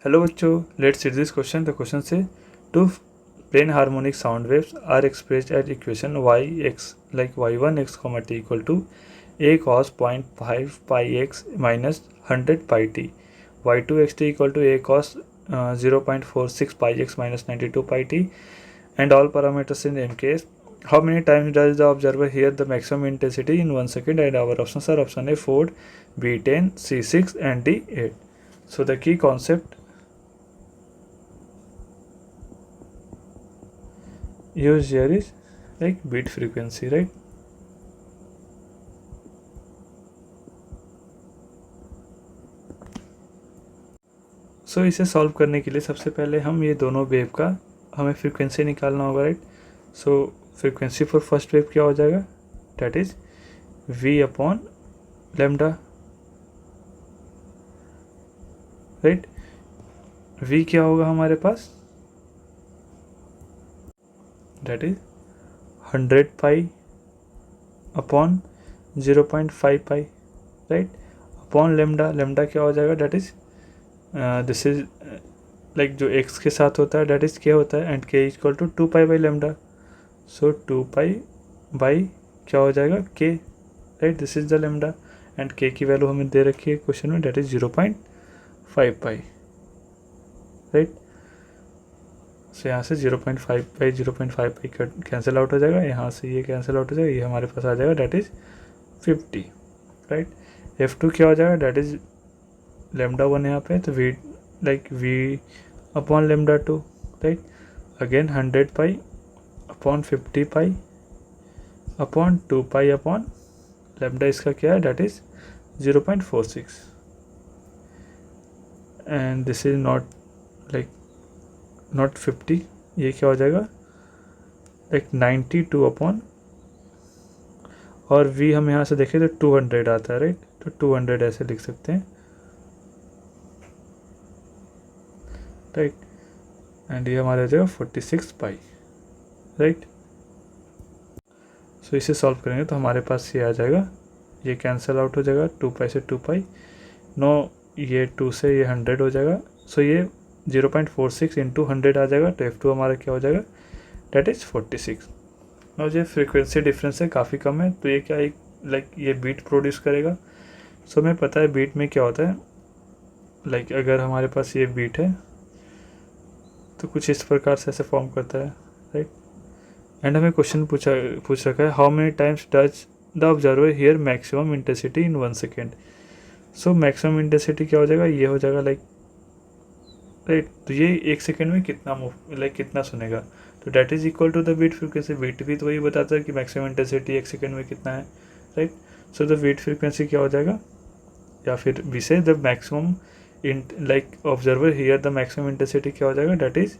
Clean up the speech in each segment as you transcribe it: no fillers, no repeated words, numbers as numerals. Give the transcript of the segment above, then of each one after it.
Hello बच्चों, let's see this question. The question से to plane harmonic sound waves are expressed at equation yx like y1 x comma t equal to a cos 0.5 pi x minus 100 pi t, y2 xt equal to a cos 0.46 pi x minus 92 pi t, and all parameters in m case. How many times does the observer hear the maximum intensity in 1 second? And our options are option A 4, B 10, C 6 and D 8. So the key concept used here is like beat frequency, right? सो इसे solve करने के लिए सबसे पहले हम ये दोनों wave का हमें फ्रीक्वेंसी निकालना होगा, right? So frequency for first wave क्या हो जाएगा? That is v upon lambda, right? v क्या होगा हमारे पास? That is 100 pi upon 0.5 pi, right? Upon lambda, lambda क्या हो जाएगा? That is this is like जो x के साथ होता है डेट इज k होता है, and k equal to 2 pi by lambda. So 2 pi by क्या हो जाएगा? k, right? This is the lambda and k की वैल्यू हमें दे रखी है क्वेश्चन में, that is 0.5 pi, right? So यहाँ से 0.5 पाई 0.5 पाई कैंसिल आउट हो जाएगा, यहाँ से ये कैंसिल आउट हो जाएगा, ये हमारे पास आ जाएगा डेट इज 50, राइट? f2 क्या हो जाएगा? डेट इज लेमडा 1 यहाँ पे, तो v like v upon lambda 2, right? Again 100 pi upon 50 pi upon 2 pi upon lambda, इसका क्या है? That is 0.46, and this is not 50, ये क्या हो जाएगा? लाइक 92 अपॉन, और v हम यहाँ से देखें तो 200 आता है, राइट? तो 200 ऐसे लिख सकते हैं, राइट? एंड ये हमारे आ जाएगा 46 पाई, राइट? सो इसे सॉल्व करेंगे तो हमारे पास ये आ जाएगा, ये कैंसिल आउट हो जाएगा, 2 पाई से 2 पाई, नो ये 2 से ये 100 हो जाएगा. सो ये 0.46 इंटू 100 आ जाएगा, तो F2 हमारा क्या हो जाएगा? That is 46. नो ये फ्रीक्वेंसी डिफरेंस है, काफ़ी कम है, तो ये क्या एक लाइक ये बीट प्रोड्यूस करेगा. सो हमें पता है बीट में क्या होता है, लाइक अगर हमारे पास ये बीट है तो कुछ इस प्रकार से ऐसे फॉर्म करता है, राइट? एंड हमें क्वेश्चन पूछ रखा है, how many times does the observer here maximum intensity in 1 second. So maximum intensity क्या हो जाएगा? ये हो जाएगा लाइक, राइट? तो ये 1 सेकेंड में कितना सुनेगा, तो that is equal to the beat frequency. Beat भी तो वही बताता है कि मैक्सिमम इंटेंसिटी 1 सेकेंड में कितना है, right? So the beat frequency क्या हो जाएगा, या फिर we say the maximum observer hear the maximum intensity क्या हो जाएगा? That is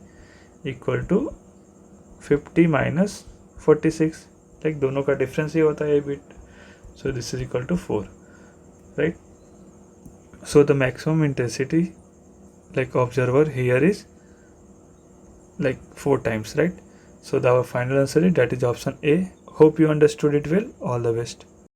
equal to 50 minus 46, like दोनों का डिफरेंस ही होता है ये beat. So this is equal to 4, right? So the maximum intensity like observer here is like 4 times, right? So the our final answer is that is option A. Hope you understood it well. All the best.